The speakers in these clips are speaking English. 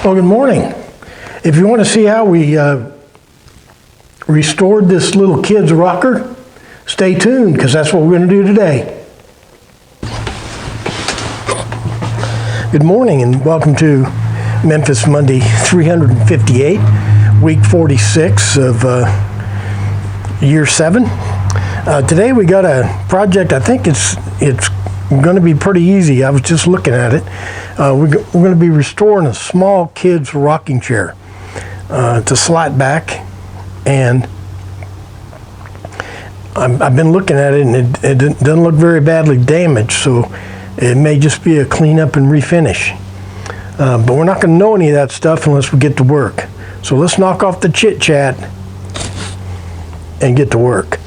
Well, good morning. If you want to see how we restored this little kid's rocker, stay tuned because that's what we're going to do today. Good morning and welcome to Memphis Monday 358, week 46 of year 7. Today we got a project. I think it's going to be pretty easy. I was just looking at it. We're going to be restoring a small kid's rocking chair. It's a slat back, and I've been looking at it, and it doesn't look very badly damaged, so it may just be a cleanup and refinish. But we're not going to know any of that stuff unless we get to work. So let's knock off the chit-chat and get to work.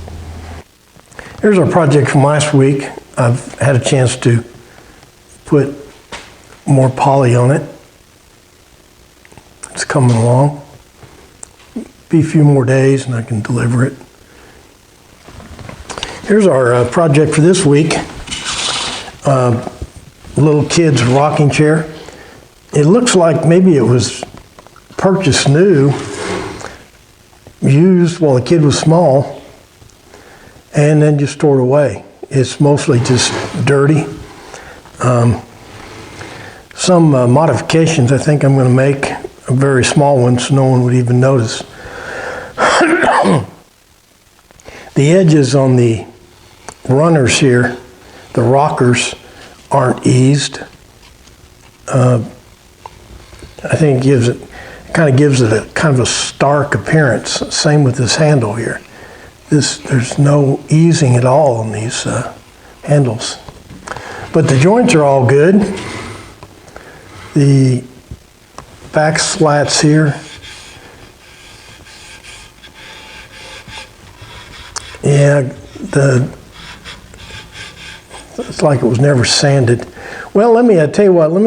Here's our project from last week. I've had a chance to put more poly on it. It's coming along. Be a few more days and I can deliver it. Here's our project for this week. Little kid's rocking chair. It looks like maybe it was purchased new, used while the kid was small, and then just stored away. It's mostly just dirty. Some modifications I think I'm going to make, a very small one so no one would even notice. The edges on the runners here, the rockers, aren't eased. I think it kind of gives it a kind of a stark appearance. Same with this handle here. There's no easing at all on these handles. But the joints are all good. The back slats here, yeah, it's like it was never sanded. Well, let me tell you what. Let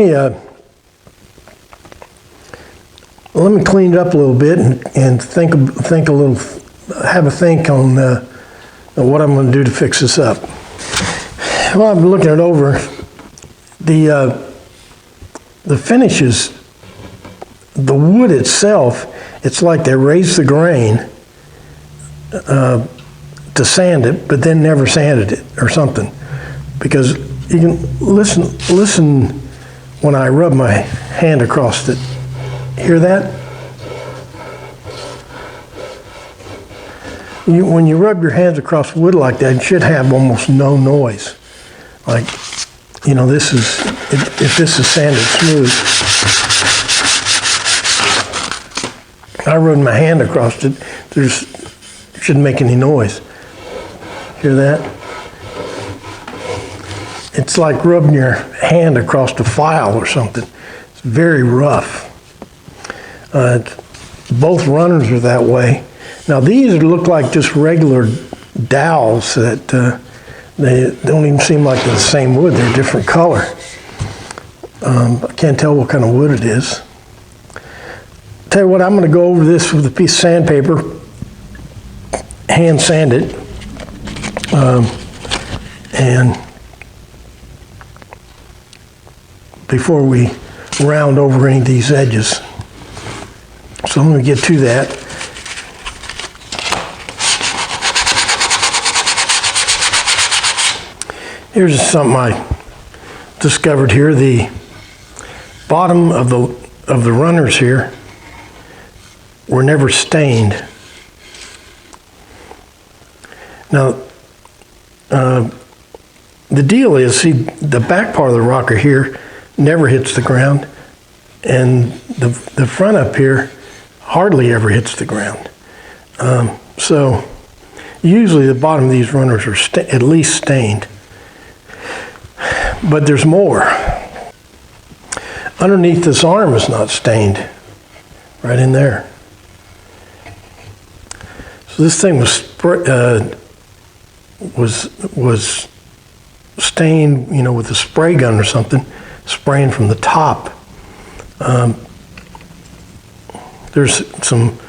me clean it up a little bit and think a little. Have a think on what I'm going to do to fix this up. Well, I've been looking it over. The finishes, the wood itself, it's like they raised the grain to sand it, but then never sanded it or something. Because you can listen when I rub my hand across it. Hear that? When you rub your hands across wood like that, it should have almost no noise. Like, if this is sanded smooth. I rubbed my hand across it, it shouldn't make any noise. Hear that? It's like rubbing your hand across a file or something. It's very rough. Both runners are that way. Now these look like just regular dowels that they don't even seem like they're the same wood. They're a different color. I can't tell what kind of wood it is. Tell you what, I'm going to go over this with a piece of sandpaper, hand sand it, and before we round over any of these edges. So I'm going to get to that. Here's something I discovered here. The bottom of the runners here were never stained. Now, the deal is, see, the back part of the rocker here never hits the ground, and the front up here hardly ever hits the ground. So usually the bottom of these runners are at least stained. But there's more. Underneath this arm is not stained, right in there. So this thing was stained, with a spray gun or something, spraying from the top. There's some.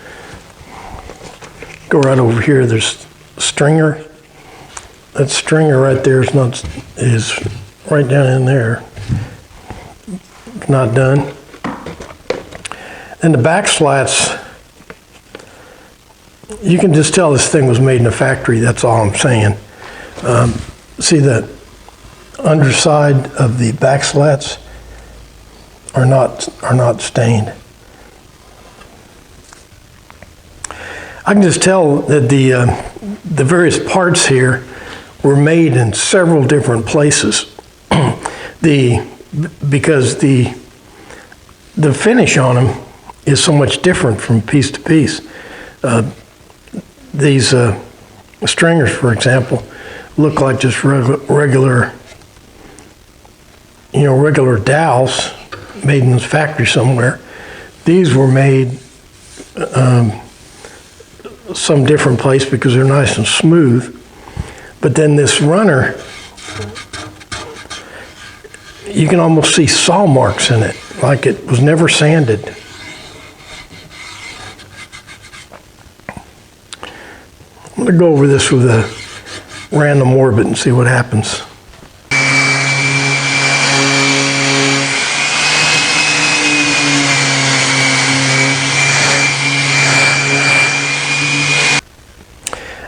Go right over here. There's stringer. That stringer right there is right down in there. Not done. And the back slats, you can just tell this thing was made in a factory, that's all I'm saying. See the underside of the back slats are not stained. I can just tell that the various parts here were made in several different places. Because the finish on them is so much different from piece to piece. These stringers, for example, look like just regular dowels made in this factory somewhere. These were made some different place because they're nice and smooth. But then this runner, you can almost see saw marks in it, like it was never sanded. I'm going to go over this with a random orbit and see what happens.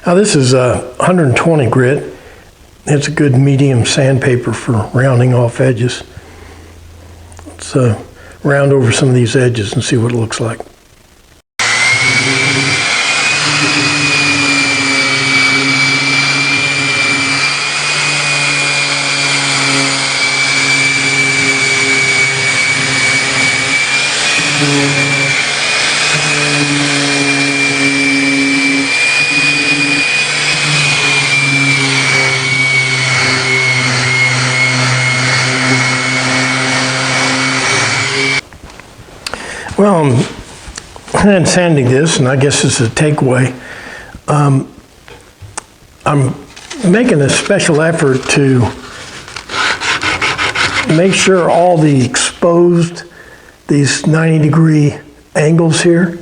Now this is a 120 grit. It's a good medium sandpaper for rounding off edges. Let's round over some of these edges and see what it looks like. Well, I'm sanding this, and I guess it's a takeaway. I'm making a special effort to make sure all the exposed, these 90-degree angles here,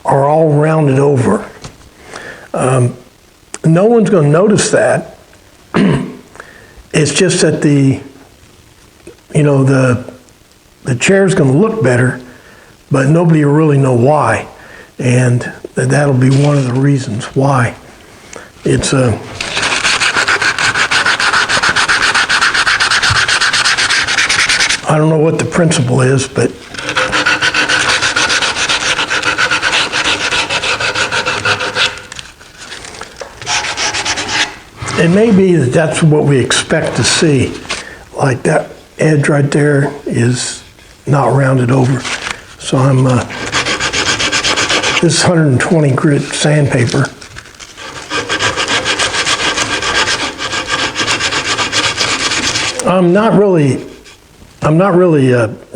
are all rounded over. No one's going to notice that. It's just that the chair's going to look better, but nobody will really know why. And that'll be one of the reasons why. It's I don't know what the principle is, but it may be that that's what we expect to see. Like that edge right there is not rounded over. So I'm, this 120 grit sandpaper. I'm not really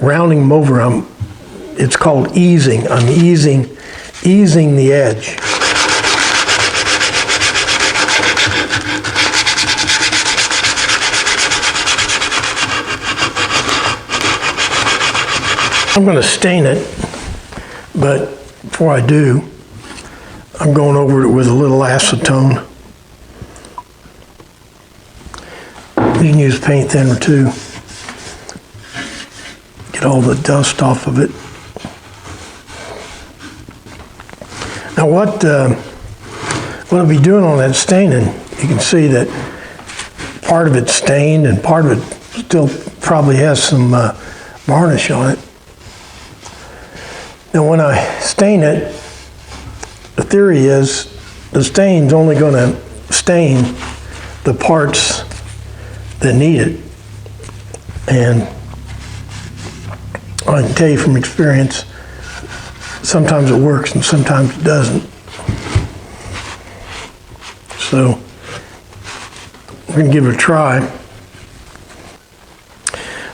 rounding them over. It's called easing. I'm easing the edge. I'm going to stain it, but before I do, I'm going over it with a little acetone. You can use paint thinner too. Get all the dust off of it. Now what I'll be doing on that staining, you can see that part of it's stained and part of it still probably has some varnish on it. Now when I stain it, the theory is the stain's only going to stain the parts that need it. And I can tell you from experience, sometimes it works and sometimes it doesn't. So we're going to give it a try.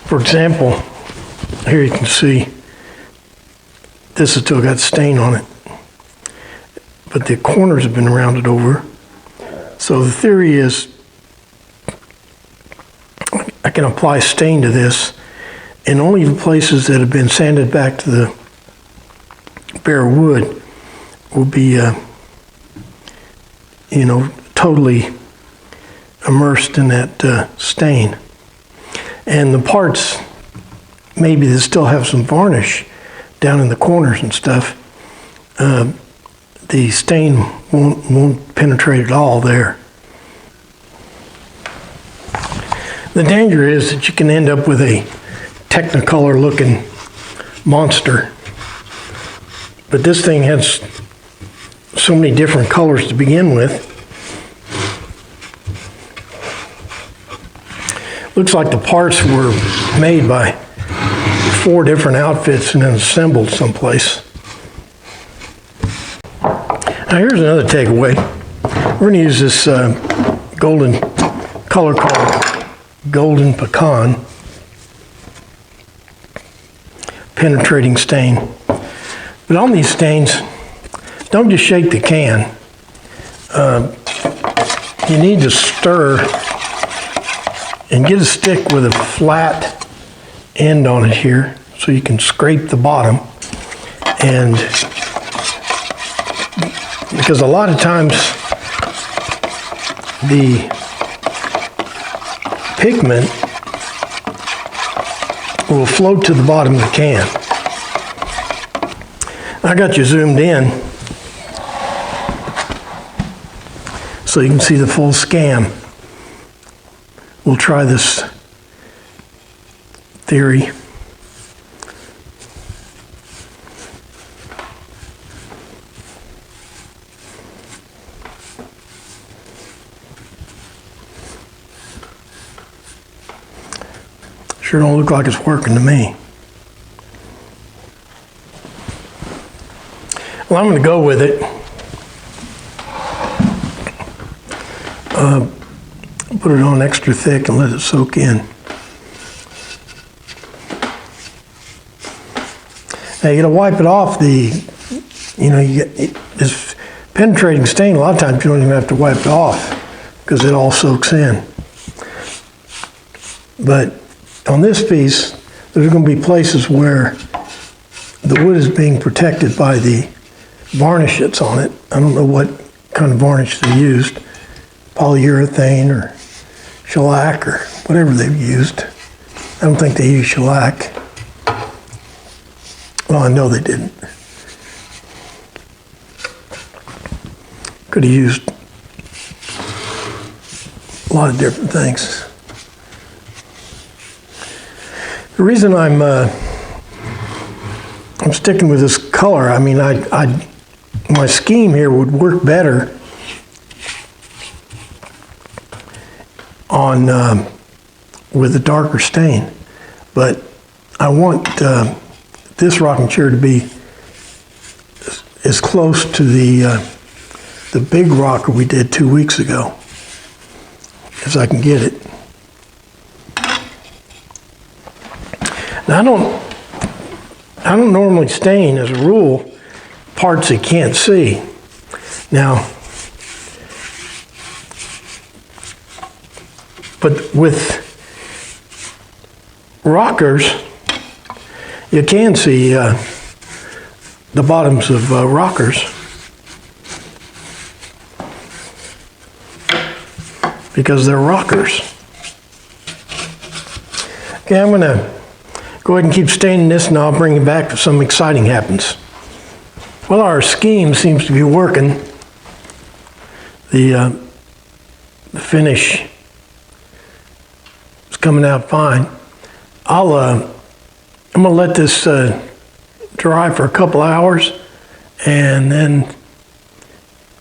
For example, here you can see this has still got stain on it, but the corners have been rounded over. So the theory is I can apply stain to this, and only the places that have been sanded back to the bare wood will be, totally immersed in that stain. And the parts maybe that still have some varnish, down in the corners and stuff, the stain won't penetrate at all there. The danger is that you can end up with a Technicolor looking monster. But this thing has so many different colors to begin with. Looks like the parts were made by 4 different outfits and then assembled someplace. Now here's another takeaway. We're going to use this golden color called Golden Pecan penetrating stain. But on these stains, don't just shake the can. You need to stir and get a stick with a flat end on it here so you can scrape the bottom. And because a lot of times the pigment will float to the bottom of the can. I got you zoomed in so you can see the full scan. We'll try this theory. Sure don't look like it's working to me. Well, I'm going to go with it. Put it on extra thick and let it soak in. Now you got to wipe it off. You get this penetrating stain. A lot of times you don't even have to wipe it off because it all soaks in. But on this piece, there's going to be places where the wood is being protected by the varnish that's on it. I don't know what kind of varnish they used, polyurethane or shellac or whatever they've used. I don't think they used shellac. Well, I know they didn't. Could have used a lot of different things. The reason I'm sticking with this color, I mean, my scheme here would work better on with a darker stain, but I want this rocking chair to be as close to the big rocker we did 2 weeks ago as I can get it. Now I don't normally stain, as a rule, parts you can't see. Now, but with rockers, you can see the bottoms of rockers because they're rockers. Okay, I'm gonna go ahead and keep staining this, and I'll bring it back if something exciting happens. Well, our scheme seems to be working. The finish is coming out fine. I'm gonna let this dry for a couple hours, and then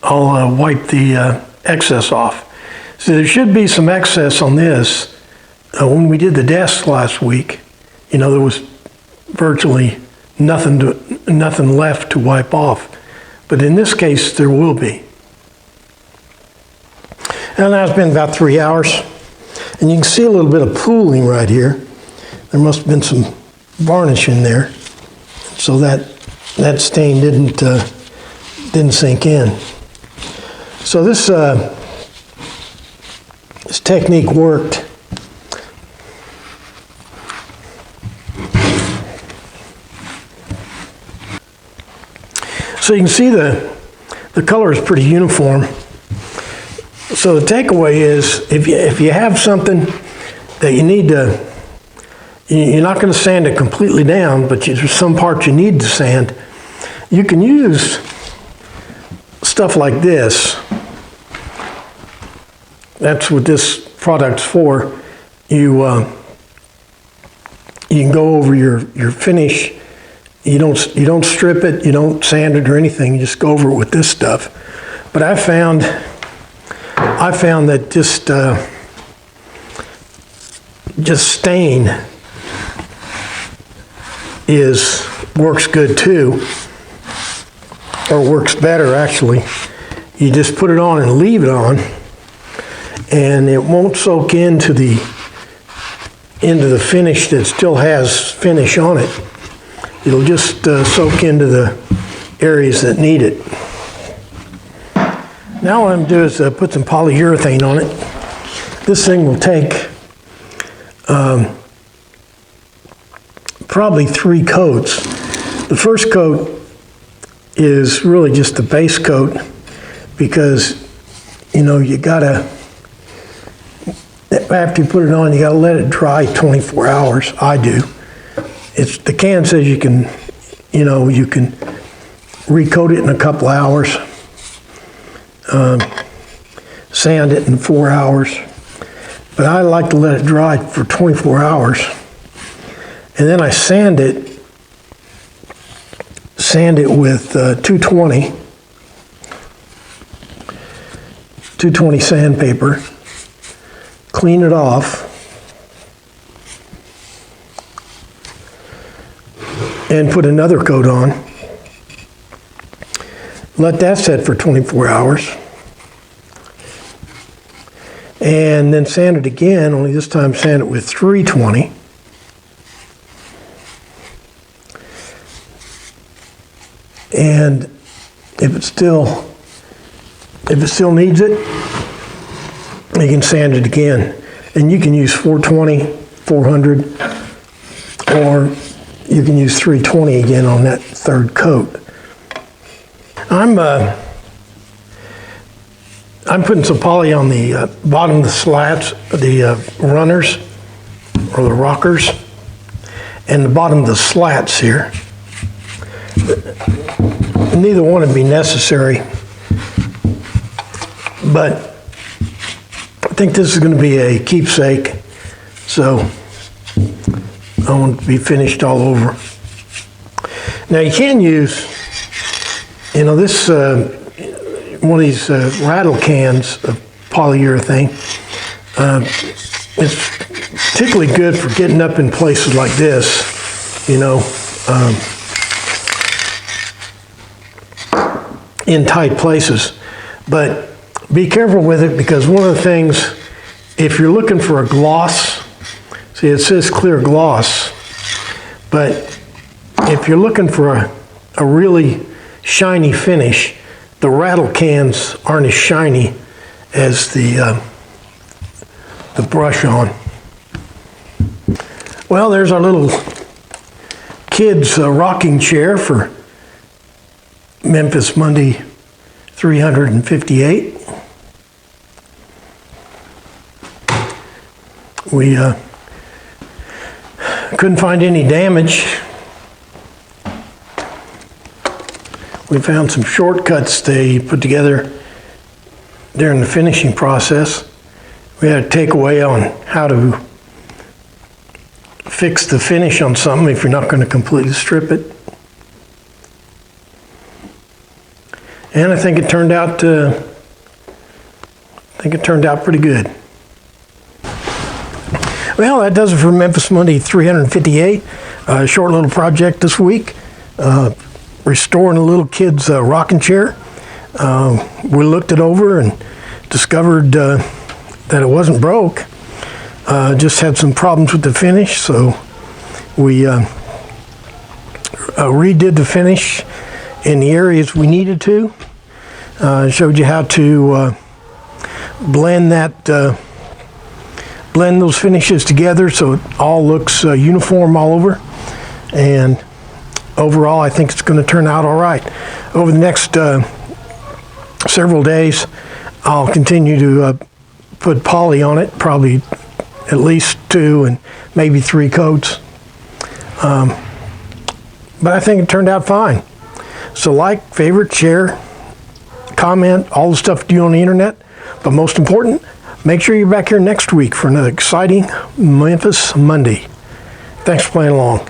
I'll wipe the excess off. So there should be some excess on this. When we did the desk last week, you know, there was virtually nothing left to wipe off. But in this case, there will be. And now it's been about 3 hours. And you can see a little bit of pooling right here. There must have been some varnish in there. So that stain didn't sink in. So this technique worked. So you can see the color is pretty uniform. So the takeaway is if you have something that you need to You're not going to sand it completely down, but there's some parts you need to sand. You can use stuff like this. That's what this product's for. You can go over your finish. You don't strip it, you don't sand it or anything. You just go over it with this stuff. But I found that just stain works good too, or works better actually. You just put it on and leave it on, and it won't soak into the finish that still has finish on it. It'll just soak into the areas that need it. Now what I'm going to do is put some polyurethane on it. This thing will take probably 3 coats. The first coat is really just the base coat, because you gotta, after you put it on, you gotta let it dry 24 hours. I do. The can says you can recoat it in a couple hours, sand it in 4 hours, but I like to let it dry for 24 hours. And then I sand it with 220 sandpaper, clean it off, and put another coat on. Let that set for 24 hours. And then sand it again, only this time sand it with 320. And if it still needs it, you can sand it again. And you can use 420, 400, or you can use 320 again on that third coat. I'm putting some poly on the bottom of the slats, the runners or the rockers, and the bottom of the slats here. Neither one would be necessary, but I think this is going to be a keepsake, so I want it to be finished all over. Now you can use, this one of these rattle cans of polyurethane. It's particularly good for getting up in places like this, in tight places. But be careful with it, because one of the things, if you're looking for a gloss, see it says clear gloss, but if you're looking for a really shiny finish, the rattle cans aren't as shiny as the brush on. Well, there's our little kids rocking chair for Memphis Monday 358. We couldn't find any damage. We found some shortcuts they put together during the finishing process. We had a takeaway on how to fix the finish on something if you're not going to completely strip it. And I think it turned out pretty good. Well, that does it for Memphis Monday 358. A short little project this week. Restoring a little kid's rocking chair. We looked it over and discovered that it wasn't broke. Just had some problems with the finish, so we redid the finish in the areas we needed to. Showed you how to blend those finishes together so it all looks uniform all over. And overall, I think it's going to turn out all right. Over the next several days, I'll continue to put poly on it, probably at least 2 and maybe 3 coats. But I think it turned out fine. So like, favorite, share, comment, all the stuff you do on the internet. But most important, make sure you're back here next week for another exciting Memphis Monday. Thanks for playing along.